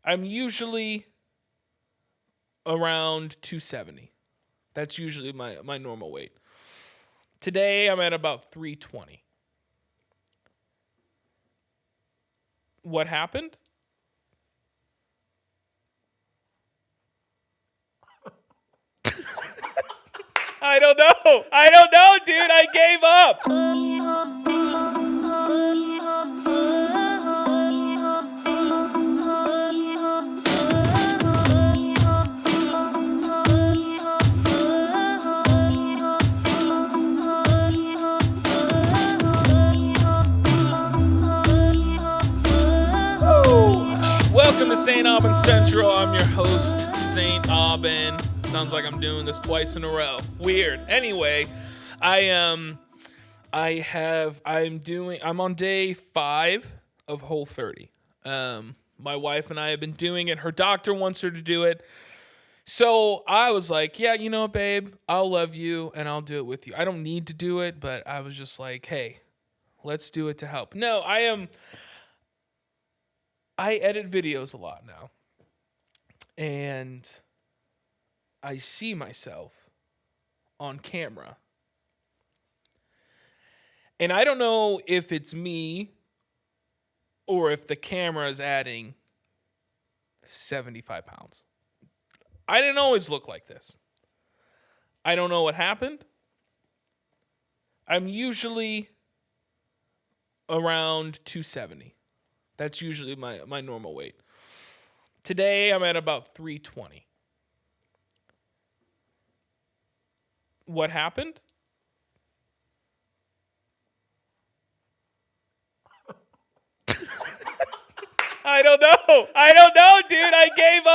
I'm usually around 270. That's usually my normal weight. Today, I'm at about 320. What happened? I don't know, dude. I gave up. Welcome to St. Aubin Central. I'm your host, St. Aubin. Sounds like I'm doing this twice in a row. Weird. Anyway, I'm on day 5 of Whole30. My wife and I have been doing it. Her doctor wants her to do it. So I was like, yeah, you know what, babe, I'll love you and I'll do it with you. I don't need to do it, but I was just like, hey, let's do it to help. No, I edit videos a lot now. And I see myself on camera. And I don't know if it's me or if the camera is adding 75 pounds. I didn't always look like this. I don't know what happened. I'm usually around 270. That's usually my normal weight. Today, I'm at about 320. What happened? I don't know, dude. I gave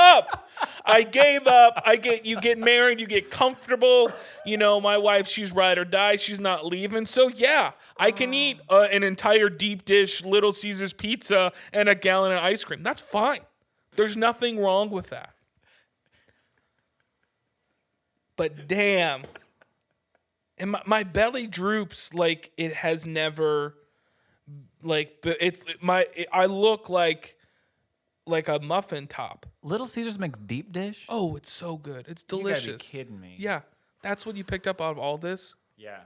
up. You get married, you get comfortable. You know, my wife, she's ride or die. She's not leaving. So yeah, I can eat an entire deep dish Little Caesars pizza and a gallon of ice cream. That's fine. There's nothing wrong with that. But damn, and my belly droops like it has never, like I look like a muffin top. Little Caesars makes deep dish? Oh, it's so good. It's delicious. You gotta be kidding me. Yeah, that's what you picked up out of all this? Yeah.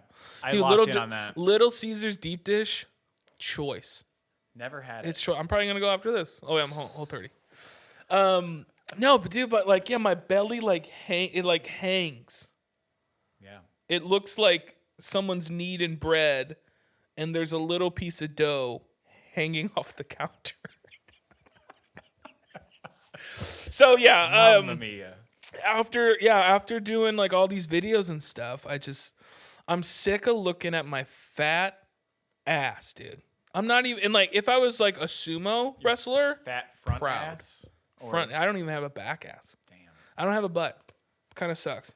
I Dude, locked in on that. Little Caesars deep dish, choice. Never had it. It's choice. I'm probably going to go after this. Oh, yeah, I'm Whole30. No, but dude, like, yeah, my belly, it hangs. Yeah. It looks like someone's kneading bread, and there's a little piece of dough hanging off the counter. So yeah, Mamma mia. After doing like all these videos and stuff, I'm sick of looking at my fat ass, dude. I'm not even, and like if I was like a sumo wrestler, Fat front proud. ass? I don't even have a back ass. Damn. I don't have a butt. Kind of sucks.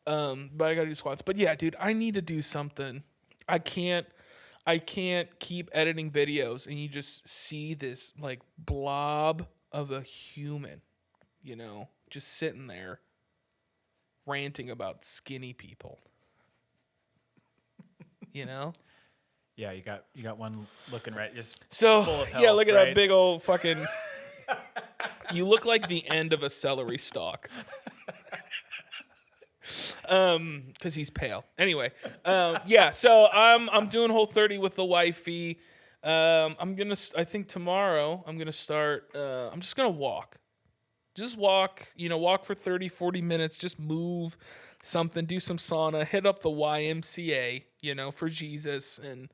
But I gotta do squats. But yeah, dude, I need to do something. I can't keep editing videos and you just see this like blob of a human, you know, just sitting there ranting about skinny people. You know? Yeah, you got one looking right, just So full of health, yeah, look at right? that big old fucking. You look like the end of a celery stalk. Because he's pale. Anyway, yeah. So I'm doing Whole30 with the wifey. I think tomorrow I'm gonna start. I'm just gonna walk. Just walk. You know, walk for 30, 40 minutes. Just move something. Do some sauna. Hit up the YMCA. You know, for Jesus and.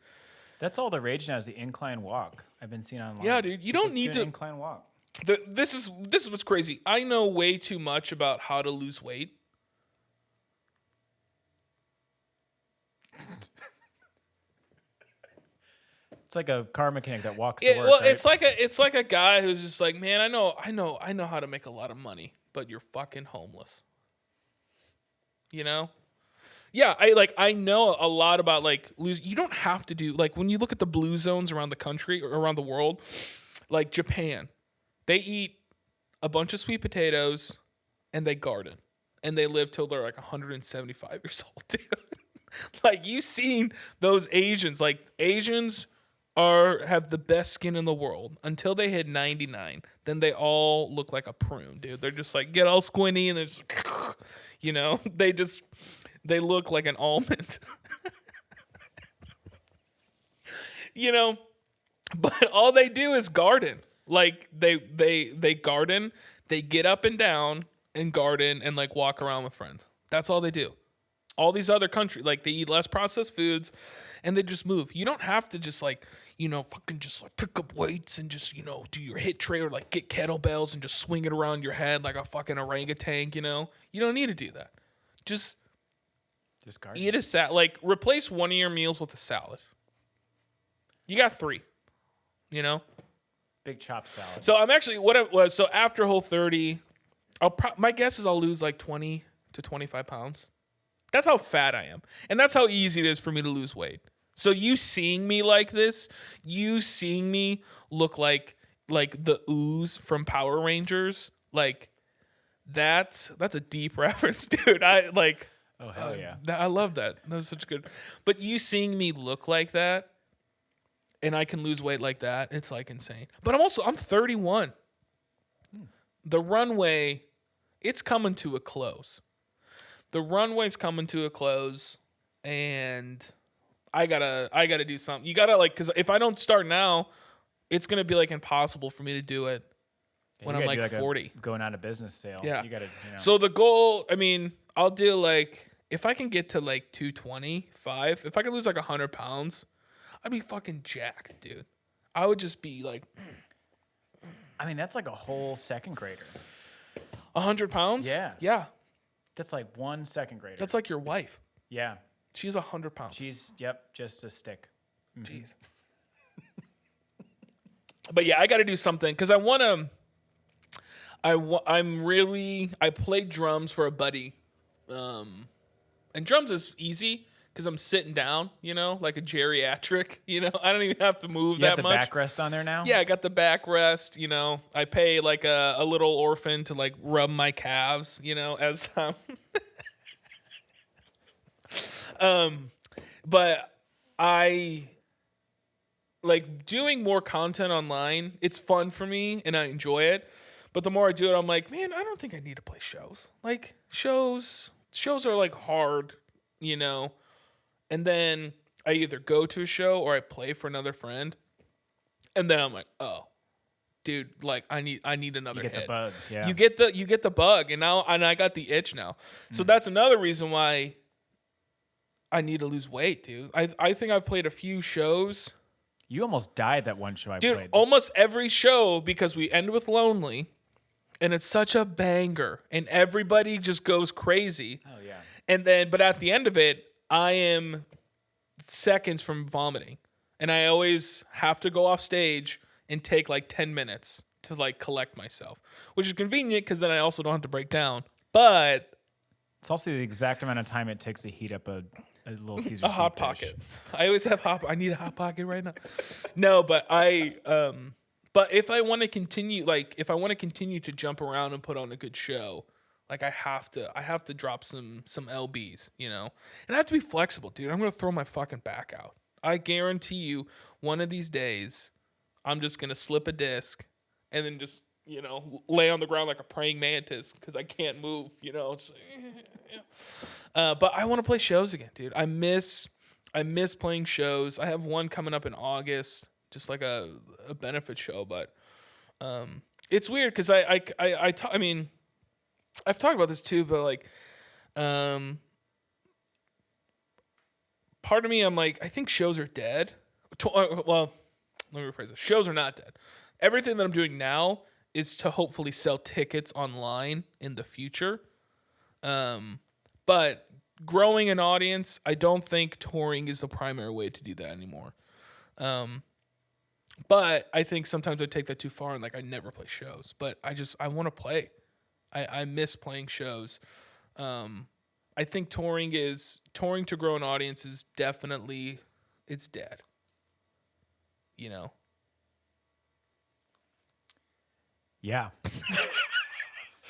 That's all the rage now is the incline walk. I've been seeing online. Yeah, dude. You don't need to incline walk. This is what's crazy. I know way too much about how to lose weight. It's like a car mechanic that walks to Yeah, work. well, right? it's like a guy who's just like, man, I know how to make a lot of money, but you're fucking homeless. You know? Yeah, I know a lot about like lose. You don't have to do like when you look at the blue zones around the country or around the world, like Japan, they eat a bunch of sweet potatoes and they garden and they live till they're like 175 years old, dude. Like you've seen those Asians, like Asians have the best skin in the world until they hit 99. Then they all look like a prune, dude. They're just like get all squinty and they're just, they look like an almond. But all they do is garden. Like they garden, they get up and down and garden and like walk around with friends. That's all they do. All these other countries, like they eat less processed foods and they just move. You don't have to just like, fucking just like pick up weights and just, do your hit tray or like get kettlebells and just swing it around your head like a fucking orangutan, You don't need to do that. Just garden. eat a salad. Like replace one of your meals with a salad. You got 3, Big chop salad. So I'm actually, what it was, so after Whole30, my guess is I'll lose like 20 to 25 pounds. That's how fat I am. And that's how easy it is for me to lose weight. So you seeing me like this, you seeing me look like the ooze from Power Rangers, like that's a deep reference, dude. Oh, hell yeah. I love that. That was such good. But you seeing me look like that, and I can lose weight like that, it's like insane. But I'm 31. The runway, it's coming to a close. The runway's coming to a close, and I gotta do something. You gotta because if I don't start now, it's gonna be like impossible for me to do it when I'm like 40. Going out of business sale. Yeah. You gotta. So the goal, I'll do if I can get to like 225, if I can lose like 100 pounds, I'd be fucking jacked, dude. I would just be like, that's like a whole second grader. 100 pounds? Yeah. Yeah. That's like one second grader. That's like your wife. Yeah. She's 100 pounds. She's just a stick. Jeez. But yeah, I got to do something because I want to. I played drums for a buddy, and drums is easy because I'm sitting down, like a geriatric. I don't even have to move You that got the much. backrest on there now? Yeah, I got the backrest. I pay like a little orphan to like rub my calves. As but I like doing more content online. It's fun for me and I enjoy it. But the more I do it, I'm like, man, I don't think I need to play shows. Like shows are like hard, And then I either go to a show or I play for another friend. And then I'm like, oh, dude, like I need another hit. You get the bug. Yeah. You get the bug, and I got the itch now. So that's another reason why I need to lose weight, dude. I think I've played a few shows. You almost died that one show I Dude, played. almost every show because we end with Lonely, and it's such a banger, and everybody just goes crazy. Oh yeah. And then, but at the end of it, I am seconds from vomiting, and I always have to go off stage and take like 10 minutes to like collect myself, which is convenient because then I also don't have to break down. But it's also the exact amount of time it takes to heat up a little Caesar's a hot deep dish. pocket. I always have I need a hot pocket right now. No, but but if I want to continue, to jump around and put on a good show, like I have to drop some lbs, and I have to be flexible, dude. I'm gonna throw my fucking back out. I guarantee you, one of these days, I'm just gonna slip a disc, and then just lay on the ground like a praying mantis because I can't move. It's, but I want to play shows again, dude. I miss playing shows. I have one coming up in August, just like a benefit show. But it's weird because I've talked about this too, but like, part of me, I'm like, I think shows are dead. Well, let me rephrase it. Shows are not dead. Everything that I'm doing now is to hopefully sell tickets online in the future. But growing an audience, I don't think touring is the primary way to do that anymore. But I think sometimes I take that too far and like I never play shows. But I want to play. I miss playing shows. I think touring to grow an audience is definitely, it's dead. Yeah.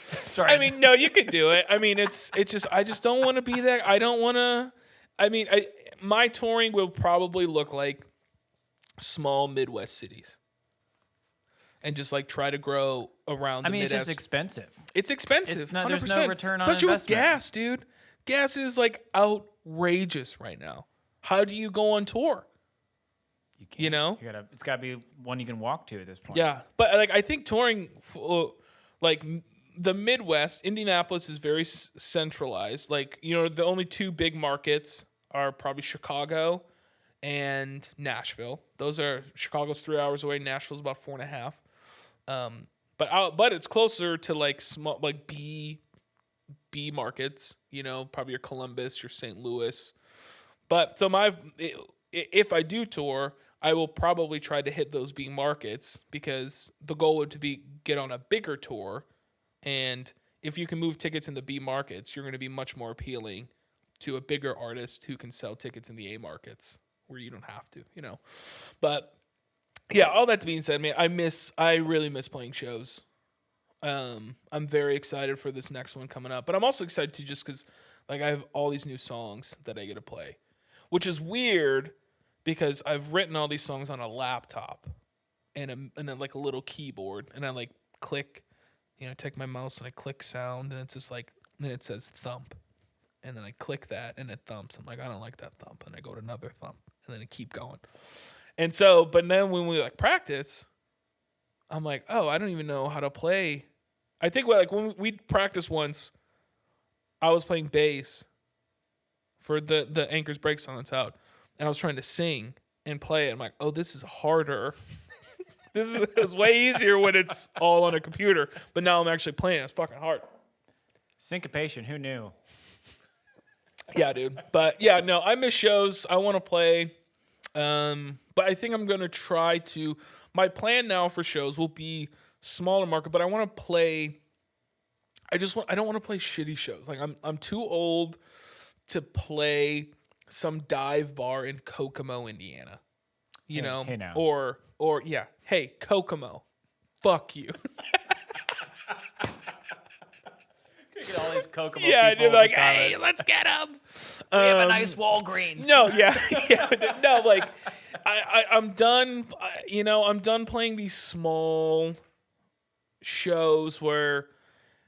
Sorry. I mean, no, you could do it. I mean, it's just I just don't want to be there. I don't want to. I mean, my touring will probably look like small Midwest cities and just like try to grow around. I mean, it's just expensive. It's expensive. It's not. There's 100%. no return on Especially with investment. gas, dude. Gas is like outrageous right now. How do you go on tour? You can't. You know? It's gotta be one you can walk to at this point. Yeah, but like I think touring, like the Midwest, Indianapolis is very centralized. Like the only two big markets are probably Chicago and Nashville. Those are Chicago's 3 hours away. Nashville's about 4.5. But it's closer to like small like B markets. Probably your Columbus, your St. Louis. But so if I do tour, I will probably try to hit those B markets because the goal would to be get on a bigger tour, and if you can move tickets in the B markets, you're going to be much more appealing to a bigger artist who can sell tickets in the A markets where you don't have to. But yeah, all that being said, man, I really miss playing shows. I'm very excited for this next one coming up, but I'm also excited too just because like I have all these new songs that I get to play, which is weird because I've written all these songs on a laptop and then like a little keyboard, and I like click, take my mouse and I click sound, and it's just like, then it says thump, and then I click that and it thumps. I'm like, I don't like that thump, and I go to another thump, and then I keep going. And so, but then when we like practice, I'm like, oh, I don't even know how to play. I think when we practiced once, I was playing bass for the Anchor's Break song that's out, and I was trying to sing and play it. I'm like, oh, this is harder. It's way easier when it's all on a computer. But now I'm actually playing. It's fucking hard. Syncopation. Who knew? Yeah, dude. But yeah, no, I miss shows. I want to play. But I think I'm gonna try to. My plan now for shows will be smaller market, but I want to play. I don't want to play shitty shows. Like I'm too old to play some dive bar in Kokomo, Indiana. Hey now. Or yeah, hey Kokomo, fuck you. Get all these Kokomo Yeah, people dude, like, in the hey, comments. let's get them. We have a nice Walgreens. No, yeah, no, like I'm done. I'm done playing these small shows where,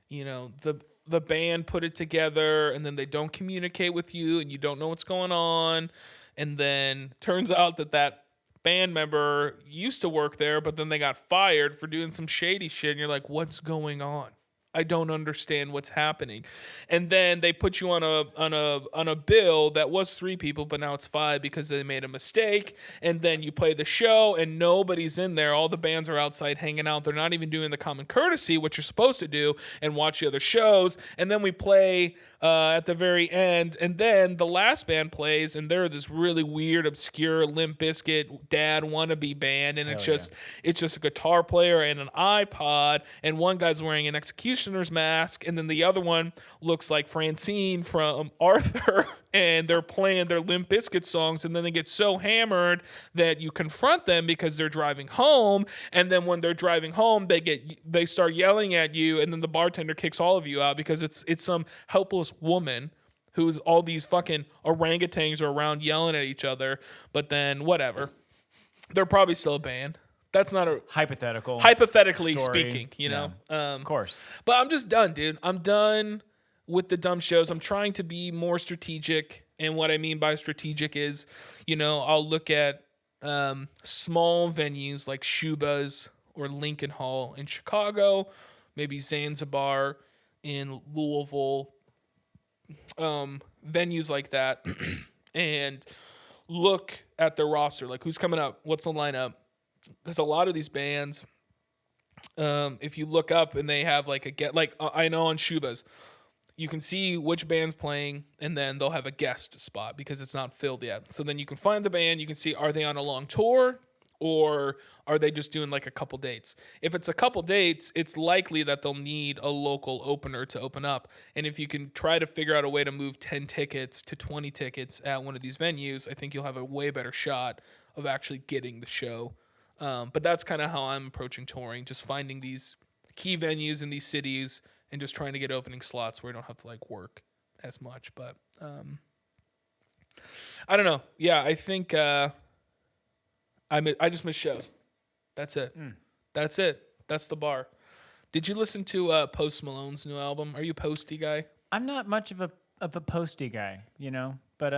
the band put it together and then they don't communicate with you and you don't know what's going on, and then turns out that band member used to work there, but then they got fired for doing some shady shit, and you're like, what's going on? I don't understand what's happening. And then they put you on a bill that was 3 people, but now it's 5 because they made a mistake. And then you play the show and nobody's in there. All the bands are outside hanging out. They're not even doing the common courtesy, what you're supposed to do, and watch the other shows. And then we play at the very end, and then the last band plays, and they're this really weird, obscure Limp Bizkit dad wannabe band, and it's just a guitar player and an iPod, and one guy's wearing an executioner's mask, and then the other one looks like Francine from Arthur, and they're playing their Limp Bizkit songs, and then they get so hammered that you confront them because they're driving home, and then when they're driving home, they start yelling at you, and then the bartender kicks all of you out because it's some helpless woman who's all these fucking orangutans are around yelling at each other, but then whatever. They're probably still a band. That's not a hypothetically story. speaking, Of course. But I'm just done, dude. I'm done with the dumb shows. I'm trying to be more strategic, and what I mean by strategic is, I'll look at small venues like Shuba's or Lincoln Hall in Chicago, maybe Zanzibar in Louisville, venues like that, and look at their roster, like who's coming up, what's the lineup, because a lot of these bands, if you look up and they have I know on Shuba's, you can see which band's playing, and then they'll have a guest spot because it's not filled yet. So then you can find the band, you can see, are they on a long tour or are they just doing like a couple dates? If it's a couple dates, it's likely that they'll need a local opener to open up. And if you can try to figure out a way to move 10 tickets to 20 tickets at one of these venues, I think you'll have a way better shot of actually getting the show. But that's kind of how I'm approaching touring, just finding these key venues in these cities and just trying to get opening slots where you don't have to like work as much. But I don't know. Yeah, I think I just miss shows. That's it. That's it. That's the bar. Did you listen to Post Malone's new album? Are you a Posty guy? I'm not much of a posty guy, you know, but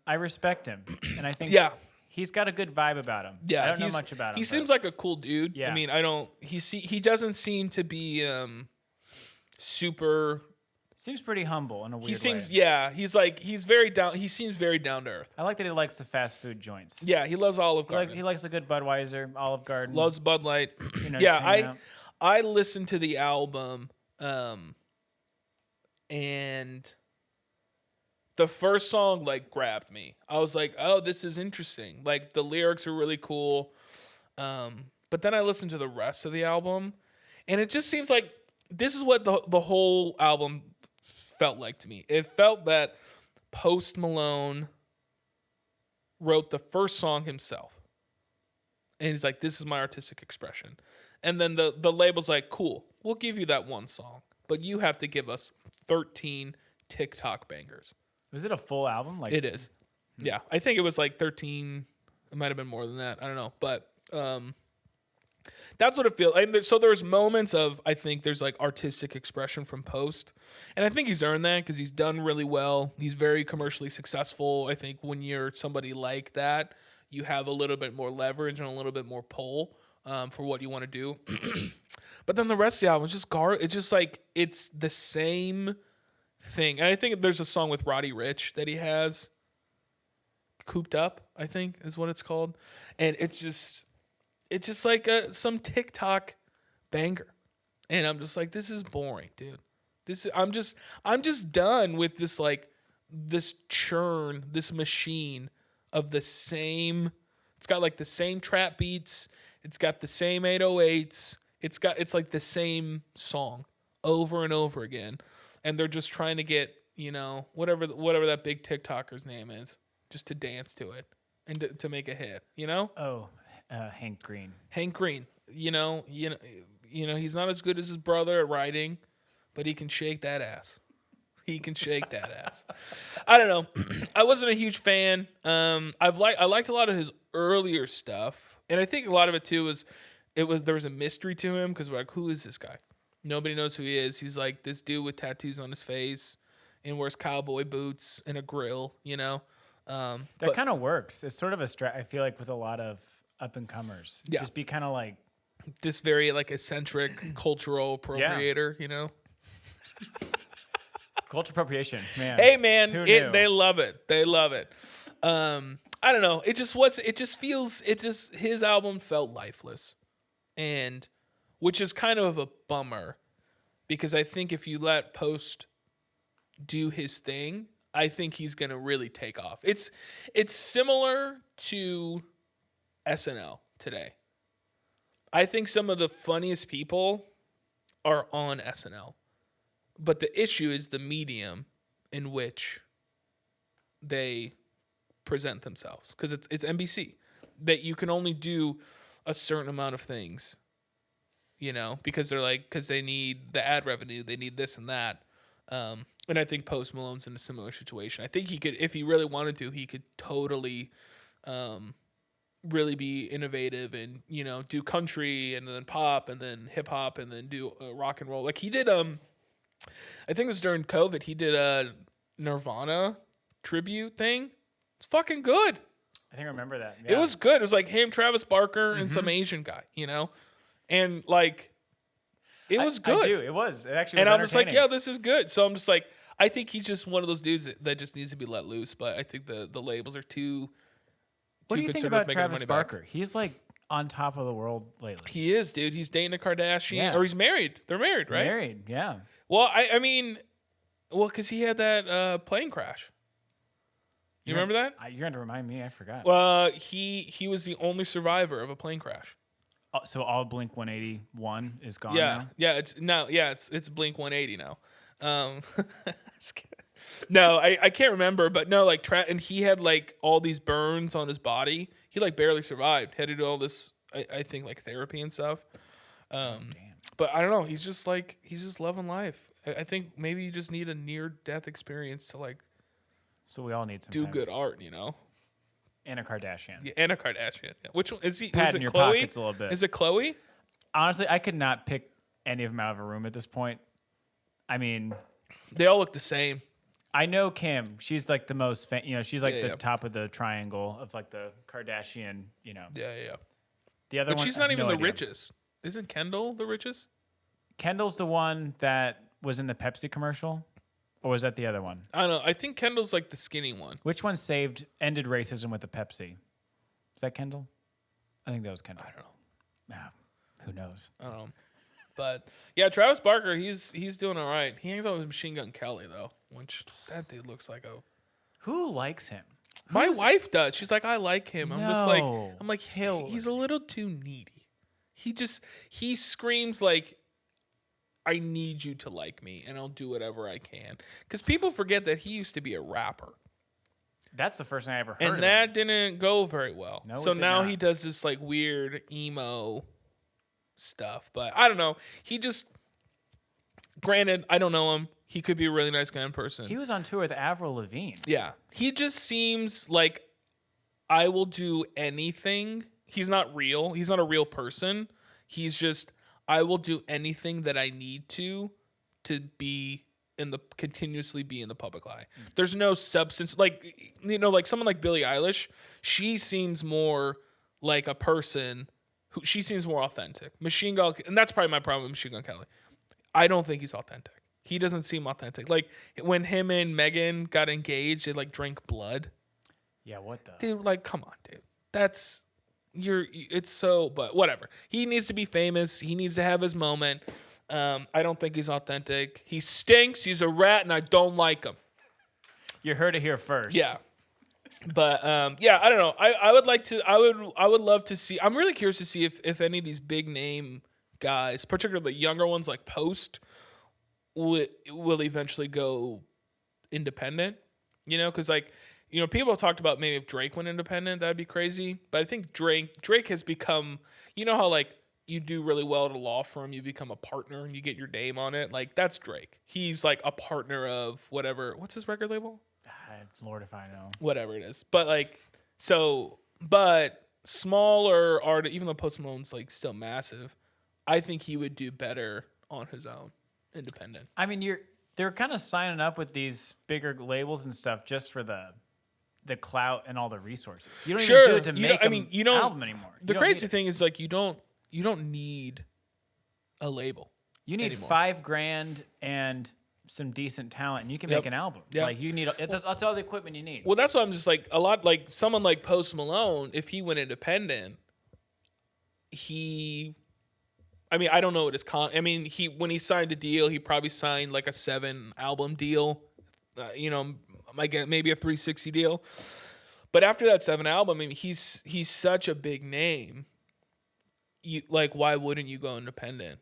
I respect him, and I think Yeah. he's got a good vibe about him. Yeah, I don't know much about him. He but seems like a cool dude. I Yeah. mean, I don't. He doesn't seem to be super. seems pretty humble in a weird He seems way. yeah. He's very down. He seems very down to earth. I like that he likes the fast food joints. Yeah, he loves Olive Garden. He likes a good Budweiser, Olive Garden. Loves Bud Light. You know, Yeah, just hanging out. I listened to the album, and the first song like grabbed me. I was like, oh, this is interesting. Like the lyrics are really cool. But then I listened to the rest of the album, and it just seems like this is what the whole album felt like to me. It felt that Post Malone wrote the first song himself. And he's like, this is my artistic expression. And then the label's like, cool, we'll give you that one song, but you have to give us 13 TikTok bangers. Was it a full album? Like It is. Yeah. I think it was like 13. It might have been more than that. I don't know. But that's what it feels like. So there's moments of, I think there's like artistic expression from Post. And I think he's earned that because he's done really well. He's very commercially successful. I think when you're somebody like that, you have a little bit more leverage and a little bit more pull for what you want to do. But then the rest of the album is just it's just like, it's the same thing. And I think there's a song with Roddy Ricch that he has. Cooped Up, I think is what it's called. And it's just like some TikTok banger. And I'm just like, this is boring, dude. I'm just done with this, like, this churn, this machine of the same. It's got like the same trap beats. It's got the same 808s. It's like the same song over and over again. And they're just trying to get, whatever that big TikToker's name is, just to dance to it and to make a hit, Oh, Hank Green. Hank Green, he's not as good as his brother at writing, but he can shake that ass. He can shake that ass. I don't know. I wasn't a huge fan. I liked a lot of his earlier stuff, and I think a lot of it too there was a mystery to him because we're like, who is this guy? Nobody knows who he is. He's like this dude with tattoos on his face and wears cowboy boots and a grill, That kind of works. It's sort of I feel like with a lot of up and comers. Yeah. Just be kind of like this very like eccentric cultural appropriator, culture appropriation, man. Hey man, Who knew? they love it. They love it. I don't know. His album felt lifeless. And which is kind of a bummer because I think if you let Post do his thing, I think he's going to really take off. It's similar to SNL today. I think some of the funniest people are on SNL. But the issue is the medium in which they present themselves. Because it's NBC. That you can only do a certain amount of things. Because they need the ad revenue. They need this and that. And I think Post Malone's in a similar situation. I think he could, if he really wanted to, he could totally really be innovative and, do country and then pop and then hip hop and then do rock and roll. Like he did, I think it was during COVID, he did a Nirvana tribute thing. It's fucking good. I think I remember that. Yeah. It was good. It was like him, Travis Barker, and some Asian guy, And like, it was good. I do. It was. It actually was and I'm just like, entertaining. yeah, this is good. So I'm just like, I think he's just one of those dudes that just needs to be let loose. But I think the labels are too. What do you think concerned about with making Travis money back. Barker? He's like on top of the world lately. He is, dude. He's dating a Kardashian, Yeah. or he's married. They're married, right? Married, yeah. Well, I mean, because he had that plane crash. You remember that? You're going to remind me. I forgot. He was the only survivor of a plane crash. So all Blink 181 is gone Yeah, now? it's Blink 180 now. No, I can't remember, but no, like and he had like all these burns on his body. He like barely survived. Had to do all this, I think, like therapy and stuff. Damn. But I don't know. He's just loving life. I think maybe you just need a near death experience to like So we all need some do good art, And a Kardashian. Yeah, and a Kardashian. Yeah. Which one is he? Pat Is in it your Chloe? pockets a little bit. Is it Chloe? Honestly, I could not pick any of them out of a room at this point. I mean, They all look the same. I know Kim. She's like the most, she's like Yeah, the yeah. top of the triangle of like the Kardashian, Yeah, yeah. The other But one, she's I not have even no the idea. richest. Isn't Kendall the richest? Kendall's the one that was in the Pepsi commercial, or was that the other one? I don't know. I think Kendall's like the skinny one. Which one ended racism with the Pepsi? Is that Kendall? I think that was Kendall. I don't know. Who knows? But yeah, Travis Barker, he's doing all right. He hangs out with Machine Gun Kelly though, which that dude looks like a. Who likes him? My wife does. She's like, I like him. No. I'm like, he's a little too needy. He screams like, I need you to like me, and I'll do whatever I can. Because people forget that he used to be a rapper. That's the first thing I ever heard. And of that him. didn't go very well. No, so it did now not. he does this like weird emo stuff. But I don't know. Granted, I don't know him. He could be a really nice guy in person. He was on tour with Avril Lavigne. Yeah. He just seems like I will do anything. He's not real. He's not a real person. He's just, I will do anything that I need to be continuously be in the public eye. There's no substance. Like, like someone like Billie Eilish, she seems more like a person she seems more authentic. Machine Gun, and that's probably my problem with Machine Gun Kelly. I don't think he's authentic. He doesn't seem authentic. Like when him and Megan got engaged, they like drank blood. Yeah, what the? Dude, like, come on, dude. It's so, but whatever. He needs to be famous. He needs to have his moment. I don't think he's authentic. He stinks. He's a rat, and I don't like him. You heard it here first. Yeah. But yeah, I don't know. I would love to see. I'm really curious to see if any of these big name guys, particularly the younger ones like Post, will eventually go independent. Because people have talked about maybe if Drake went independent, that'd be crazy. But I think Drake has become, how like you do really well at a law firm, you become a partner and you get your name on it. Like that's Drake. He's like a partner of whatever. What's his record label? Lord, if I know. Whatever it is. But but smaller art, even though Post Malone's like still massive, I think he would do better on his own, independent. I mean, they're kind of signing up with these bigger labels and stuff just for the clout and all the resources. You don't even do it to make an album anymore. The crazy thing is like you don't need a label. You need anymore. $5,000 and some decent talent, and you can make an album. Yep. Like you need, that's all the equipment you need. Well, that's why I'm just like like someone like Post Malone. If he went independent, I don't know what his when he signed a deal, he probably signed like a 7-album deal. Maybe a 360 deal. But after that 7-album, he's such a big name. Why wouldn't you go independent?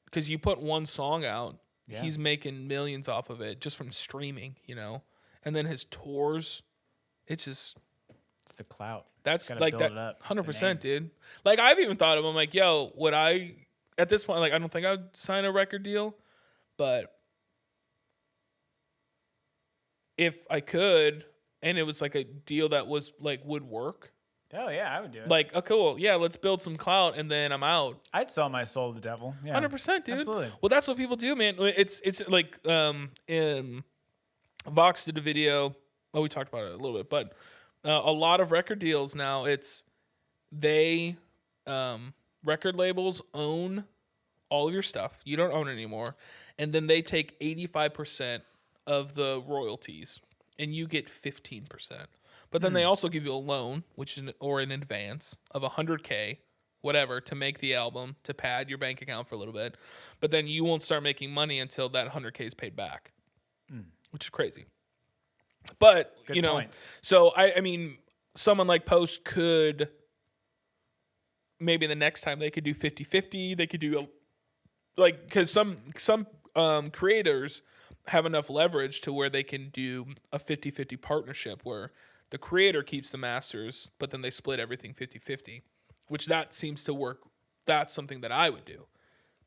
Because you put one song out. Yeah. He's making millions off of it just from streaming, and then his tours. It's the clout. That's like that 100%, dude. Like I've even thought of him like, yo, would I at this point, like I don't think I would sign a record deal, but if I could, and it was like a deal that was like would work. Oh yeah, I would do it. Like, oh cool, yeah, let's build some clout, and then I'm out. I'd sell my soul to the devil. Yeah, 100%, dude. Absolutely. Well, that's what people do, man. It's like Vox did a video. Oh, we talked about it a little bit, but a lot of record deals now. Record labels own all of your stuff. You don't own it anymore, and then they take 85% of the royalties, and you get 15%. But then they also give you a loan, or an advance of $100K, whatever, to make the album, to pad your bank account for a little bit. But then you won't start making money until that $100K is paid back, which is crazy. But, Good points. So, someone like Post could, maybe the next time they could do 50-50. They could do, because some creators have enough leverage to where they can do a 50-50 partnership where the creator keeps the masters, but then they split everything 50-50, which that seems to work. That's something that I would do.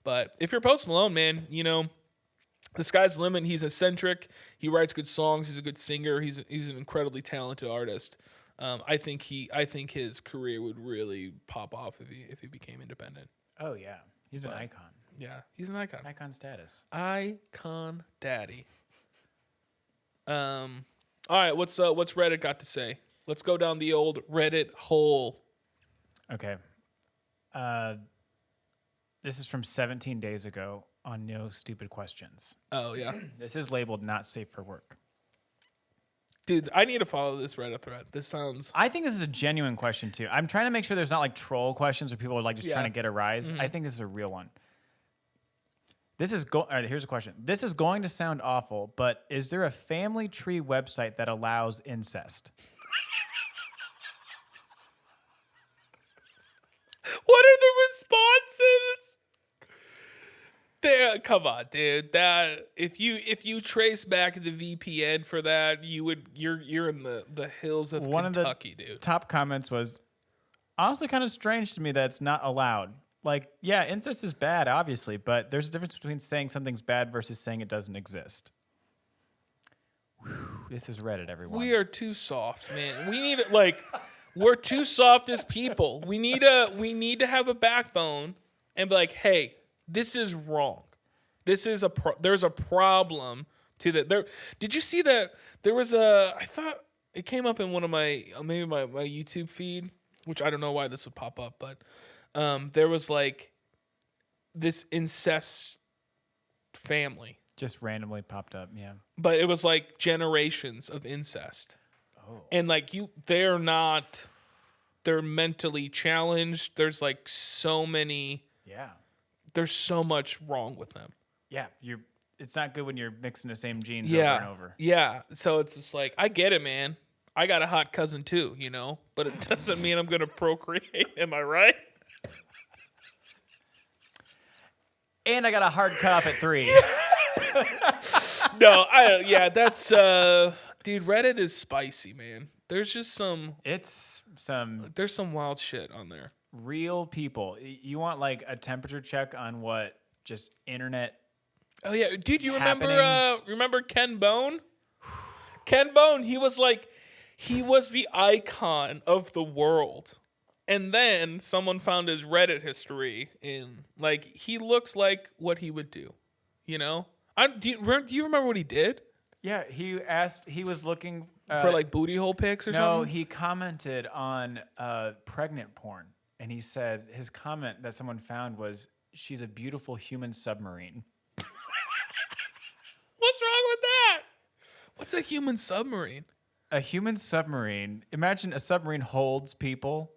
But if you're Post Malone, man, the sky's the limit. He's eccentric. He writes good songs. He's a good singer. He's an incredibly talented artist. I think his career would really pop off if he became independent. Oh yeah, he's an icon. Yeah, he's an icon. Icon status. Icon daddy. All right, what's Reddit got to say? Let's go down the old Reddit hole. Okay. This is from 17 days ago on No Stupid Questions. Oh yeah. This is labeled not safe for work. Dude, I need to follow this Reddit thread. This sounds... I think this is a genuine question, too. I'm trying to make sure there's not, like, troll questions where people are, like, just trying to get a rise. Mm-hmm. I think this is a real one. This is... All right, here's a question. This is going to sound awful, but is there a family tree website that allows incest? What are the responses? There, come on, dude. That if you trace back the VPN for that, you're in the hills of Kentucky, dude. Top comments was honestly kind of strange to me that it's not allowed. Like, yeah, incest is bad, obviously, but there's a difference between saying something's bad versus saying it doesn't exist. Whew, this is Reddit, everyone. We are too soft, man. We need we're too soft as people. We need to have a backbone and be like, hey. This is wrong. This is there's a problem to that. Did you see that there was I thought it came up in one of my YouTube feed, which I don't know why this would pop up, but there was like this incest family. Just randomly popped up, yeah. But it was like generations of incest. Oh. And like they're mentally challenged. There's like so many. Yeah. There's so much wrong with them. Yeah, it's not good when you're mixing the same genes over and over. Yeah, so it's just like, I get it, man. I got a hot cousin too, but it doesn't mean I'm going to procreate. Am I right? And I got a hard cup at 3. No, that's, dude, Reddit is spicy, man. There's just there's some wild shit on there. Real people. You want like a temperature check on what just internet? Oh yeah, dude, you remember Ken Bone? Ken Bone, he was the icon of the world, and then someone found his Reddit history in he looks like what he would do, Do you remember what he did? Yeah, he was looking for like booty hole pics or something. No, he commented on pregnant porn. And he said his comment that someone found was, "She's a beautiful human submarine." What's wrong with that? What's a human submarine? A human submarine. Imagine a submarine holds people,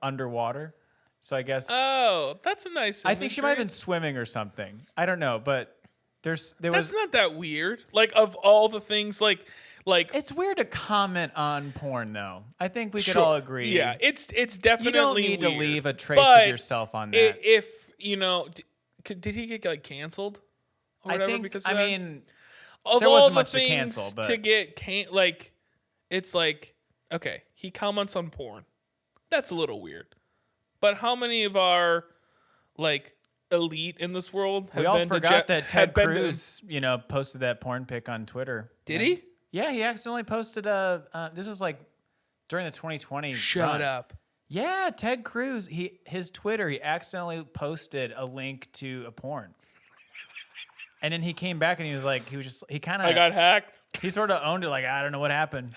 underwater. So I guess. Oh, that's a nice imagery. I think she might have been swimming or something. I don't know, but that's not that weird. Like, of all the things, like it's weird to comment on porn, though. I think we could all agree. Yeah, it's definitely you don't need weird. To leave a trace of yourself on that. If did he get like canceled or whatever? Because of mean, of there all wasn't the much things to cancel, but to get it's like, okay, he comments on porn. That's a little weird. But how many of our elite in this world have been? We all forgot that Ted Cruz, posted that porn pic on Twitter. Did he? Yeah, he accidentally posted this was during the 2020 Shut run. up. Yeah, Ted Cruz, his Twitter, he accidentally posted a link to a porn. And then he came back and he kind of I got hacked. He sort of owned it I don't know what happened.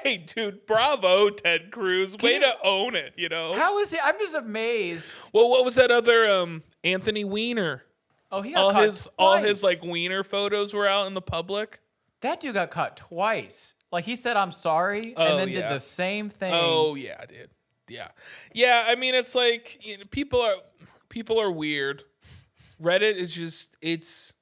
Hey, dude, bravo, Ted Cruz. Way to own it, How is he? I'm just amazed. Well, what was that other Anthony Weiner? Oh, he got caught all his Wiener photos were out in the public. That dude got caught twice. He said, "I'm sorry," and then did the same thing. Oh yeah, dude. Yeah, yeah. I mean, it's people are weird. Reddit is just it's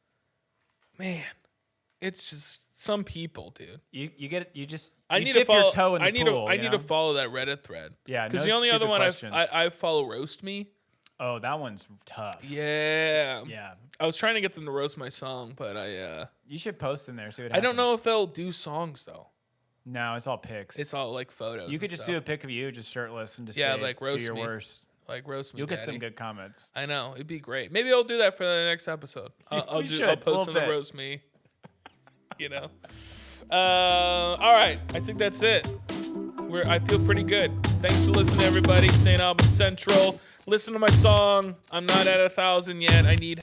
just some people, dude. You get it. You just I need to follow. Your toe in the pool, I need to follow that Reddit thread. Yeah, because the only other one I follow Roast Me. Oh, that one's tough. Yeah. Yeah. I was trying to get them to roast my song, but you should post in there, see what happens. happens. I don't know if they'll do songs though. No, it's all pics. It's all photos. You could just do a pic of you just shirtless and just roast do your me. worst. Roast me. You'll get daddy. Some good comments. I know. It'd be great. Maybe I'll do that for the next episode. I'll post on the Roast Me. All right. I think that's it. I feel pretty good. Thanks for listening, everybody. St. Aubin Central. Listen to my song. I'm not at 1,000 yet. I need